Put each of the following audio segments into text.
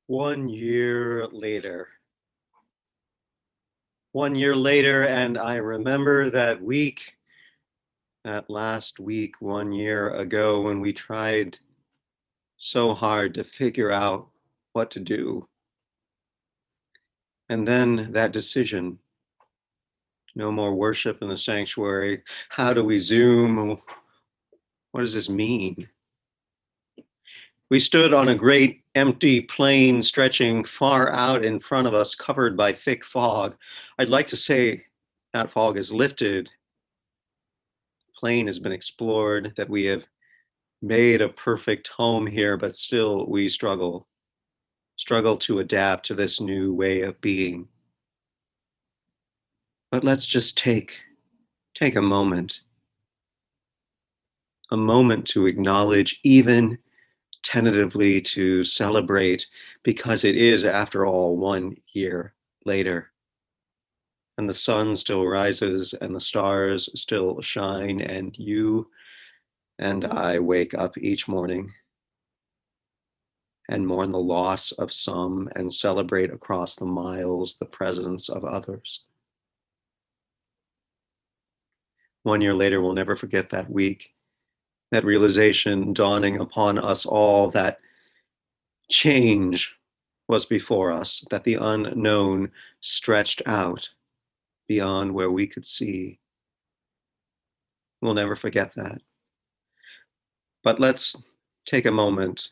1 year later. 1 year later, and I remember that week, that last week, 1 year ago, when we tried so hard to figure out what to do. And then that decision, no more worship in the sanctuary. How do we Zoom? What does this mean? We stood on a great empty plain stretching far out in front of us, covered by thick fog. I'd like to say that fog is lifted. The plain has been explored, that we have made a perfect home here, but still we struggle to adapt to this new way of being. But let's just take a moment to acknowledge, even tentatively to celebrate, because it is, after all, 1 year later. And the sun still rises and the stars still shine, and you and I wake up each morning and mourn the loss of some and celebrate across the miles the presence of others. 1 year later, we'll never forget that week, that realization dawning upon us all that change was before us, that the unknown stretched out beyond where we could see. We'll never forget that. But let's take a moment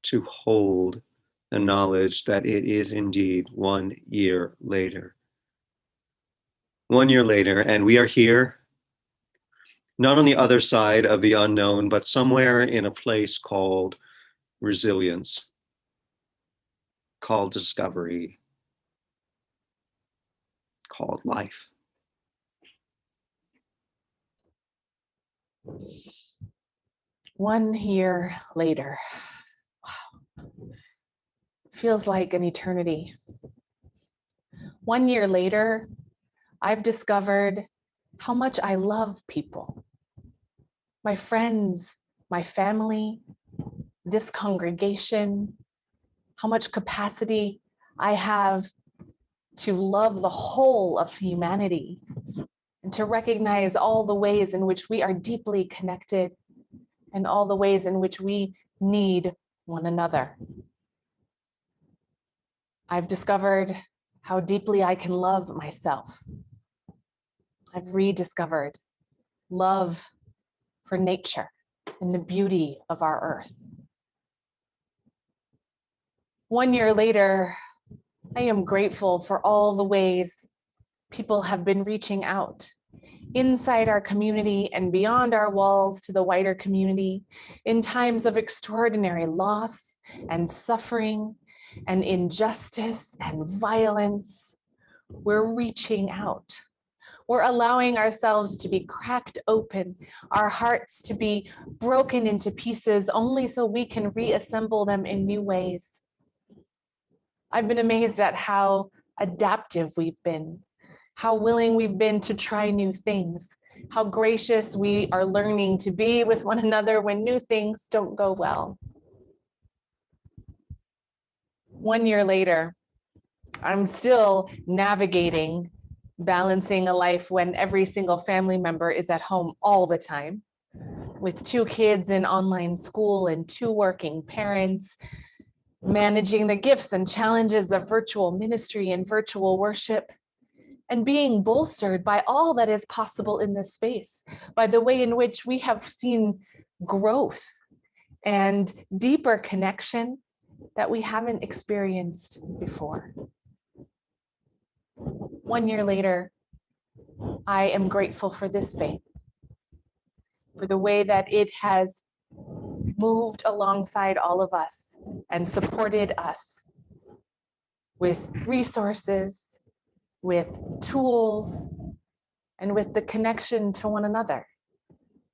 to hold the knowledge that it is indeed 1 year later. 1 year later, and we are here, not on the other side of the unknown, but somewhere in a place called resilience, called discovery, called life. One year later. Wow. Feels like an eternity. 1 year later, I've discovered how much I love people. My friends, my family, this congregation, how much capacity I have to love the whole of humanity and to recognize all the ways in which we are deeply connected and all the ways in which we need one another. I've discovered how deeply I can love myself. I've rediscovered love for nature and the beauty of our earth. 1 year later, I am grateful for all the ways people have been reaching out inside our community and beyond our walls to the wider community in times of extraordinary loss and suffering and injustice and violence. We're reaching out. We're allowing ourselves to be cracked open, our hearts to be broken into pieces only so we can reassemble them in new ways. I've been amazed at how adaptive we've been, how willing we've been to try new things, how gracious we are learning to be with one another when new things don't go well. 1 year later, I'm still navigating, balancing a life when every single family member is at home all the time, with 2 kids in online school and 2 working parents, managing the gifts and challenges of virtual ministry and virtual worship, and being bolstered by all that is possible in this space, by the way in which we have seen growth and deeper connection that we haven't experienced before. 1 year later, I am grateful for this faith, for the way that it has moved alongside all of us and supported us with resources, with tools, and with the connection to one another,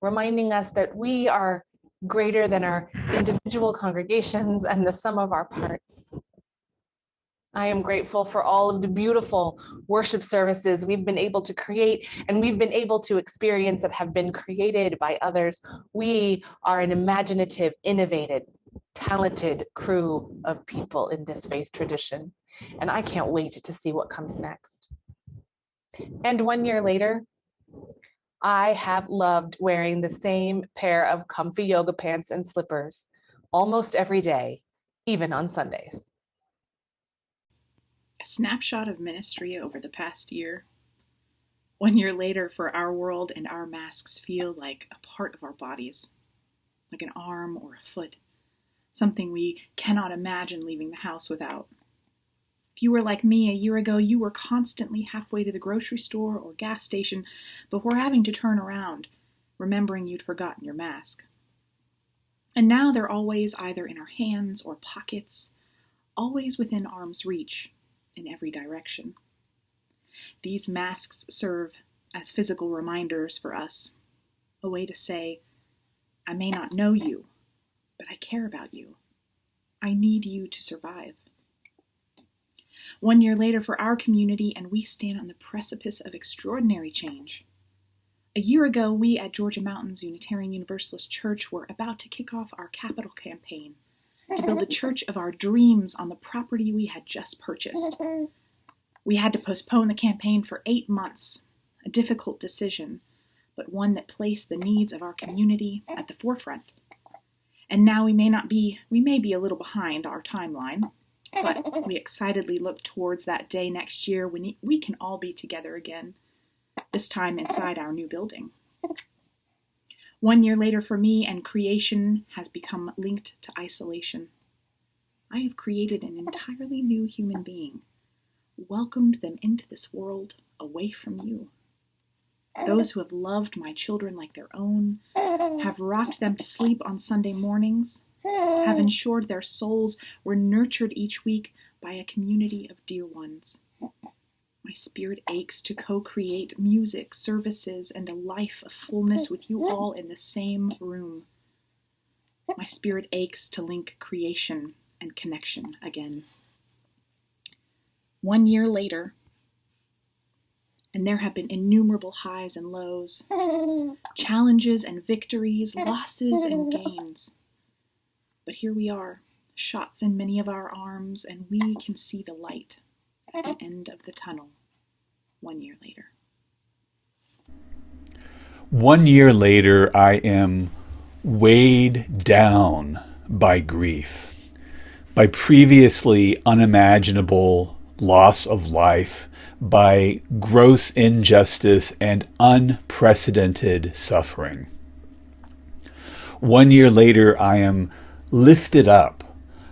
reminding us that we are greater than our individual congregations and the sum of our parts. I am grateful for all of the beautiful worship services we've been able to create and we've been able to experience that have been created by others. We are an imaginative, innovative talented crew of people in this faith tradition, and I can't wait to see what comes next. And 1 year later, I have loved wearing the same pair of comfy yoga pants and slippers almost every day, even on Sundays. A snapshot of ministry over the past year. 1 year later, for our world and our masks feel like a part of our bodies, like an arm or a foot, something we cannot imagine leaving the house without. If you were like me a year ago, you were constantly halfway to the grocery store or gas station before having to turn around, remembering you'd forgotten your mask. And now they're always either in our hands or pockets, always within arm's reach, in every direction. These masks serve as physical reminders for us, a way to say, I may not know you, but I care about you. I need you to survive. 1 year later for our community, and we stand on the precipice of extraordinary change. A year ago, we at Georgia Mountain's Unitarian Universalist Church were about to kick off our capital campaign to build a church of our dreams on the property we had just purchased. We had to postpone the campaign for 8 months, a difficult decision, but one that placed the needs of our community at the forefront. And now we may be a little behind our timeline, but we excitedly look towards that day next year when we can all be together again, this time inside our new building. 1 year later for me, and creation has become linked to isolation. I have created an entirely new human being, welcomed them into this world away from you. Those who have loved my children like their own, have rocked them to sleep on Sunday mornings, have ensured their souls were nurtured each week by a community of dear ones. My spirit aches to co-create music, services, and a life of fullness with you all in the same room. My spirit aches to link creation and connection again. 1 year later, and there have been innumerable highs and lows, challenges and victories, losses and gains. But here we are, shots in many of our arms, and we can see the light at the end of the tunnel 1 year later. 1 year later, I am weighed down by grief, by previously unimaginable loss of life, by gross injustice and unprecedented suffering. 1 year later, I am lifted up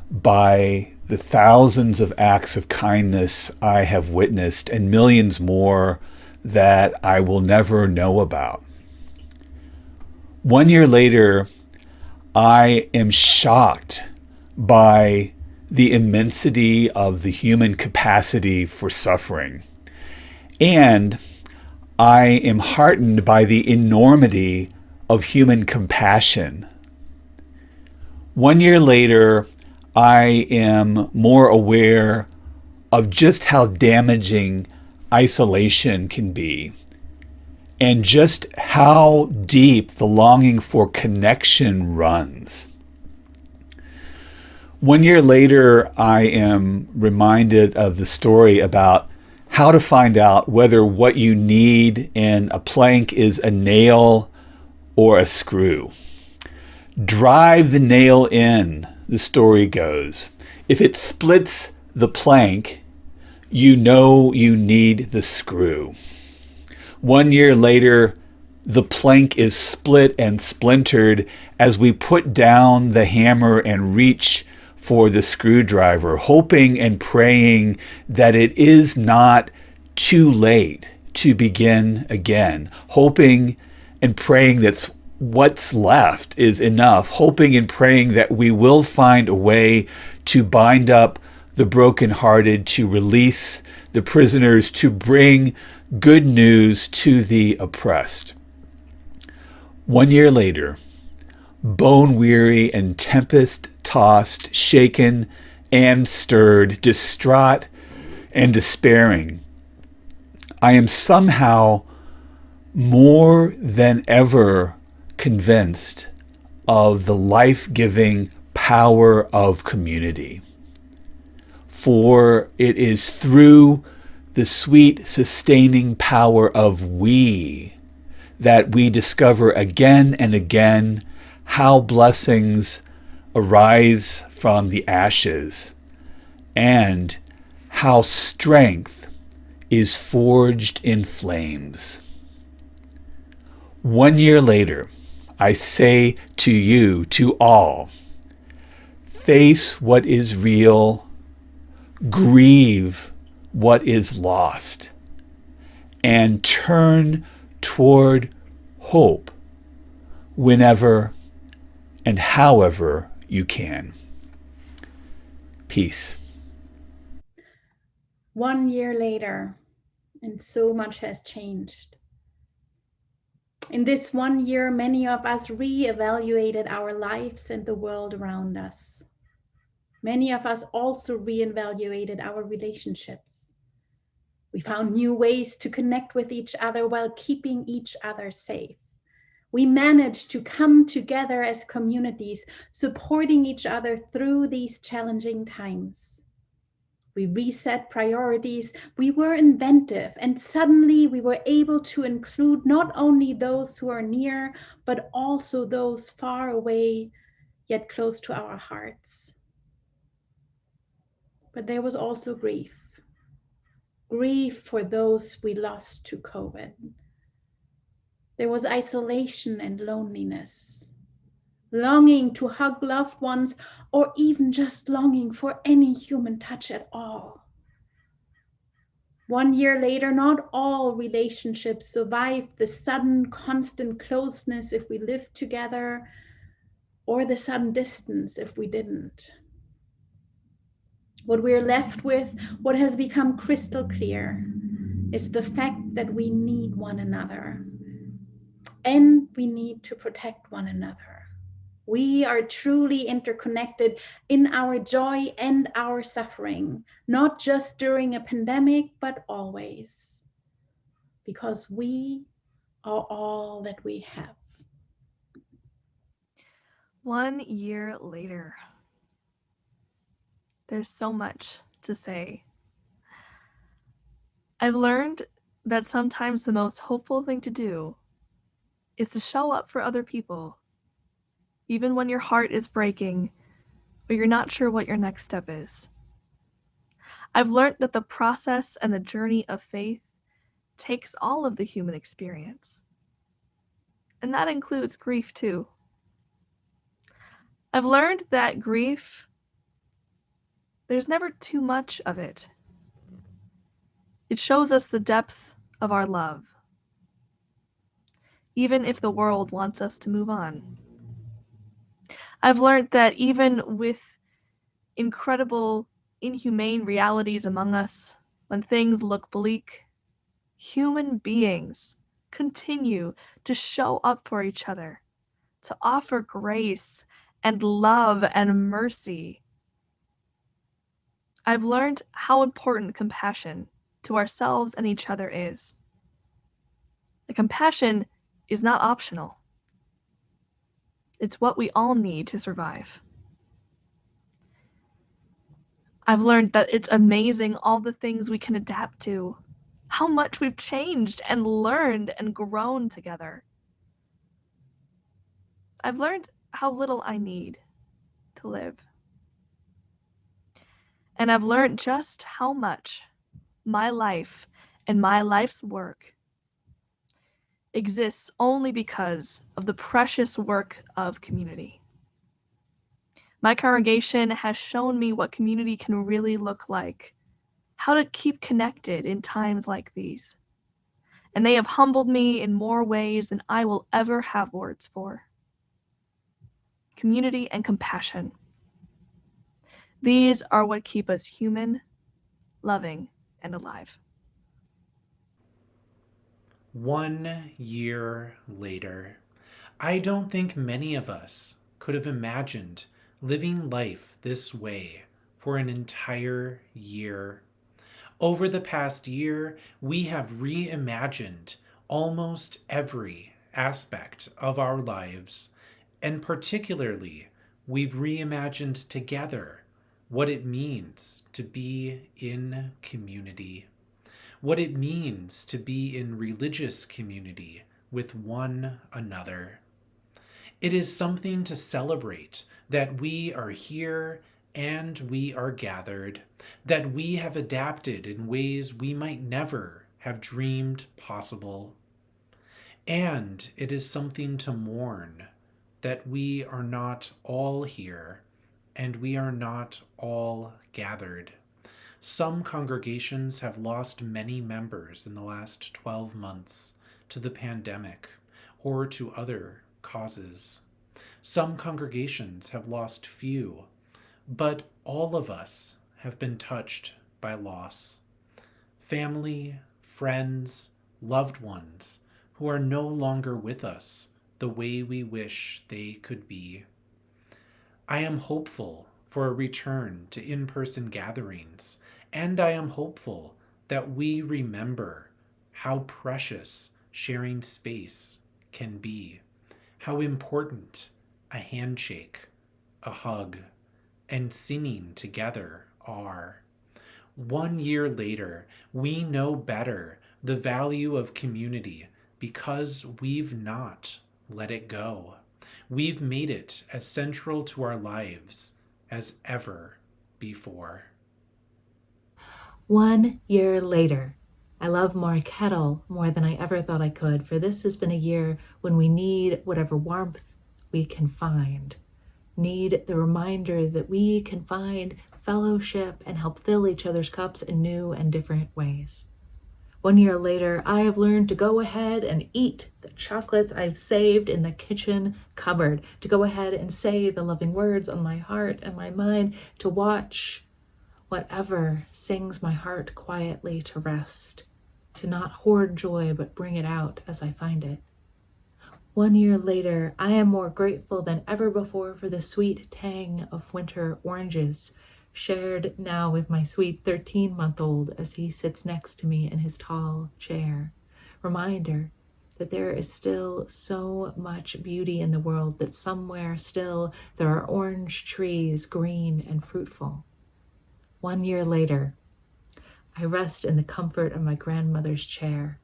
by the thousands of acts of kindness I have witnessed and millions more that I will never know about. 1 year later, I am shocked by the immensity of the human capacity for suffering. And I am heartened by the enormity of human compassion. 1 year later, I am more aware of just how damaging isolation can be, and just how deep the longing for connection runs. 1 year later, I am reminded of the story about how to find out whether what you need in a plank is a nail or a screw. Drive the nail in, the story goes. If it splits the plank, you know you need the screw. 1 year later, the plank is split and splintered as we put down the hammer and reach for the screwdriver, hoping and praying that it is not too late to begin again, hoping and praying that what's left is enough, hoping and praying that we will find a way to bind up the brokenhearted, to release the prisoners, to bring good news to the oppressed. 1 year later, bone-weary and tempest-tossed, shaken and stirred, distraught and despairing, I am somehow more than ever convinced of the life-giving power of community. For it is through the sweet, sustaining power of we that we discover again and again how blessings arise from the ashes and how strength is forged in flames. 1 year later, I say to you, to all, face what is real, grieve what is lost, and turn toward hope whenever and however you can. Peace. 1 year later, and so much has changed. In this 1 year, many of us re-evaluated our lives and the world around us. Many of us also re-evaluated our relationships. We found new ways to connect with each other while keeping each other safe. We managed to come together as communities, supporting each other through these challenging times. We reset priorities, we were inventive, and suddenly we were able to include not only those who are near, but also those far away, yet close to our hearts. But there was also grief. Grief for those we lost to COVID. There was isolation and loneliness. Longing to hug loved ones, or even just longing for any human touch at all. 1 year later, not all relationships survived the sudden constant closeness if we lived together, or the sudden distance if we didn't. What we're left with, what has become crystal clear, is the fact that we need one another. And we need to protect one another. We are truly interconnected in our joy and our suffering, not just during a pandemic, but always. Because we are all that we have. 1 year later. There's so much to say. I've learned that sometimes the most hopeful thing to do is to show up for other people, even when your heart is breaking or you're not sure what your next step is. I've learned that the process and the journey of faith takes all of the human experience. And that includes grief too. I've learned that grief, there's never too much of it. It shows us the depth of our love, even if the world wants us to move on. I've learned that even with incredible, inhumane realities among us, when things look bleak, human beings continue to show up for each other, to offer grace and love and mercy. I've learned how important compassion to ourselves and each other is. The compassion is not optional. It's what we all need to survive. I've learned that it's amazing all the things we can adapt to, how much we've changed and learned and grown together. I've learned how little I need to live. And I've learned just how much my life and my life's work exists only because of the precious work of community. My congregation has shown me what community can really look like, how to keep connected in times like these. And they have humbled me in more ways than I will ever have words for. Community and compassion. These are what keep us human, loving, and alive. 1 year later, I don't think many of us could have imagined living life this way for an entire year. Over the past year, we have reimagined almost every aspect of our lives, and particularly We've reimagined together what it means to be in community, what it means to be in religious community with one another. It is something to celebrate that we are here and we are gathered, that we have adapted in ways we might never have dreamed possible. And it is something to mourn that we are not all here and we are not all gathered. Some congregations have lost many members in the last 12 months to the pandemic or to other causes. Some congregations have lost few, but all of us have been touched by loss. Family, friends, loved ones who are no longer with us the way we wish they could be. I am hopeful for a return to in-person gatherings, and I am hopeful that we remember how precious sharing space can be, how important a handshake, a hug, and singing together are. 1 year later, we know better the value of community because we've not let it go. We've made it as central to our lives as ever before. 1 year later, I love more kettle more than I ever thought I could, for this has been a year when we need whatever warmth we can find. Need the reminder that we can find fellowship and help fill each other's cups in new and different ways. 1 year later, I have learned to go ahead and eat the chocolates I've saved in the kitchen cupboard, to go ahead and say the loving words on my heart and my mind, to watch whatever sings my heart quietly to rest, to not hoard joy but bring it out as I find it. 1 year later, I am more grateful than ever before for the sweet tang of winter oranges, shared now with my sweet 13-month-old as he sits next to me in his tall chair. Reminder that there is still so much beauty in the world, that somewhere still there are orange trees, green and fruitful. 1 year later, I rest in the comfort of my grandmother's chair.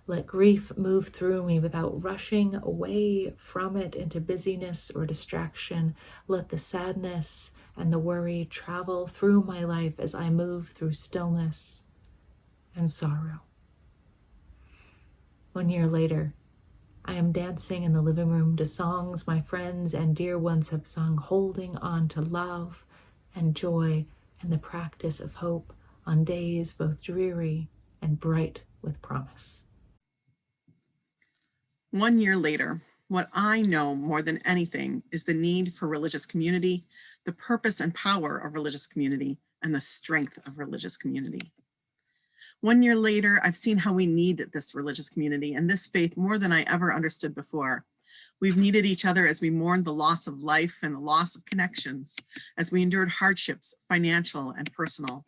Let grief move through me without rushing away from it into busyness or distraction. Let the sadness and the worry travel through my life as I move through stillness and sorrow. 1 year later, I am dancing in the living room to songs my friends and dear ones have sung, holding on to love and joy and the practice of hope on days both dreary and bright with promise. 1 year later, what I know more than anything is the need for religious community, the purpose and power of religious community, and the strength of religious community. 1 year later, I've seen how we need this religious community and this faith more than I ever understood before. We've needed each other as we mourned the loss of life and the loss of connections, as we endured hardships, financial and personal.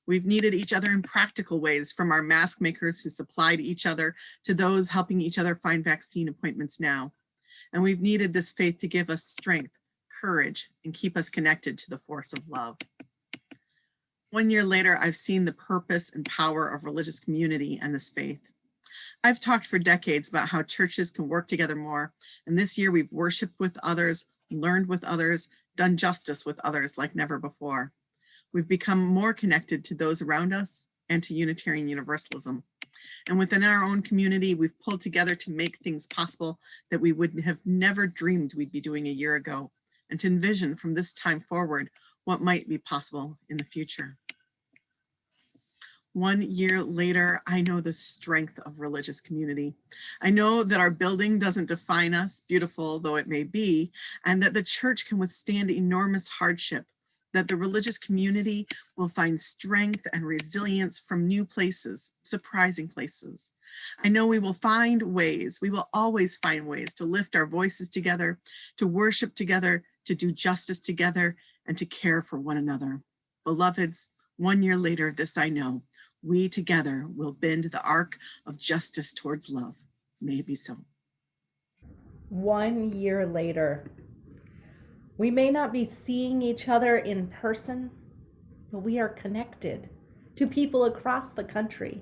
We've needed each other in practical ways, from our mask makers who supplied each other to those helping each other find vaccine appointments now. And we've needed this faith to give us strength, courage, and keep us connected to the force of love. 1 year later, I've seen the purpose and power of religious community and this faith. I've talked for decades about how churches can work together more, and this year we've worshiped with others, learned with others, done justice with others like never before. We've become more connected to those around us and to Unitarian Universalism. And within our own community, we've pulled together to make things possible that we would have never dreamed we'd be doing a year ago, and to envision from this time forward what might be possible in the future. 1 year later, I know the strength of religious community. I know that our building doesn't define us, beautiful though it may be, and that the church can withstand enormous hardship, that the religious community will find strength and resilience from new places, surprising places. I know we will find ways, we will always find ways to lift our voices together, to worship together, to do justice together, and to care for one another. Beloveds, 1 year later, this I know, we together will bend the arc of justice towards love. May it be so. 1 year later, We may not be seeing each other in person, but we are connected to people across the country.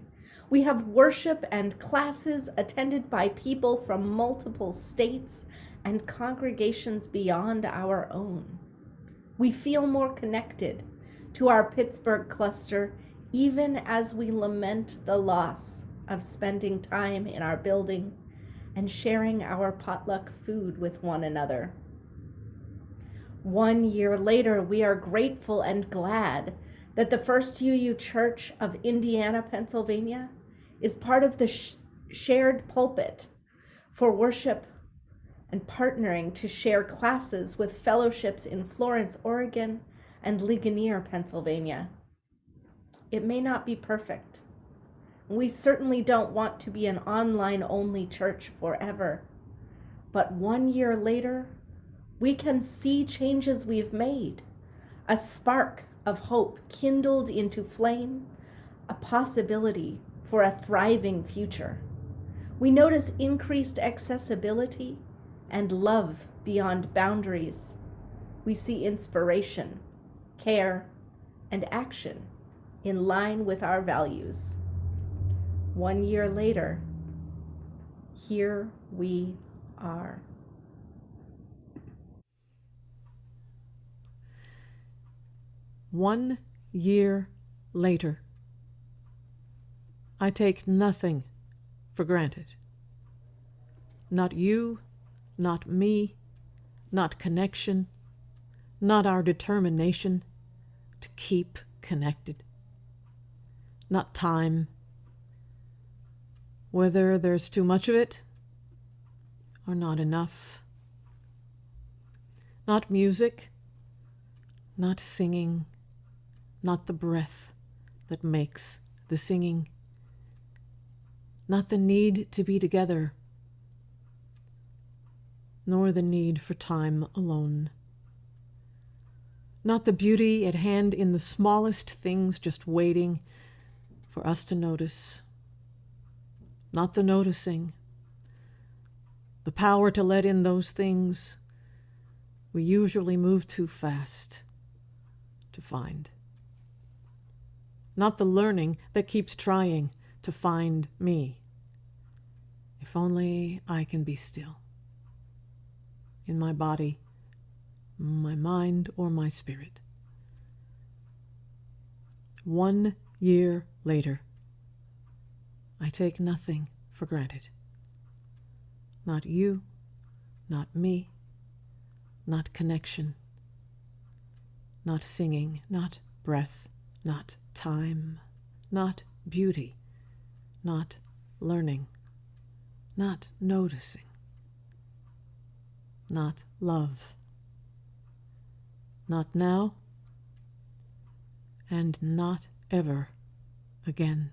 We have worship and classes attended by people from multiple states and congregations beyond our own. We feel more connected to our Pittsburgh cluster, even as we lament the loss of spending time in our building and sharing our potluck food with one another. 1 year later, we are grateful and glad that the First UU Church of Indiana, Pennsylvania is part of the shared pulpit for worship and partnering to share classes with fellowships in Florence, Oregon, and Ligonier, Pennsylvania. It may not be perfect. We certainly don't want to be an online-only church forever. But 1 year later, we can see changes we've made, a spark of hope kindled into flame, a possibility for a thriving future. We notice increased accessibility and love beyond boundaries. We see inspiration, care, and action in line with our values. 1 year later, here we are. One year later, I take nothing for granted. Not you, not me, not connection, not our determination to keep connected. Not time, whether there's too much of it or not enough. Not music, not singing, not the breath that makes the singing. Not the need to be together, nor the need for time alone. Not the beauty at hand in the smallest things just waiting for us to notice. Not the noticing, the power to let in those things we usually move too fast to find. Not the learning that keeps trying to find me. If only I can be still in my body, my mind, or my spirit. 1 year later, I take nothing for granted. Not you, not me, not connection, not singing, not breath, not time, not beauty, not learning, not noticing, not love, not now, and not ever again.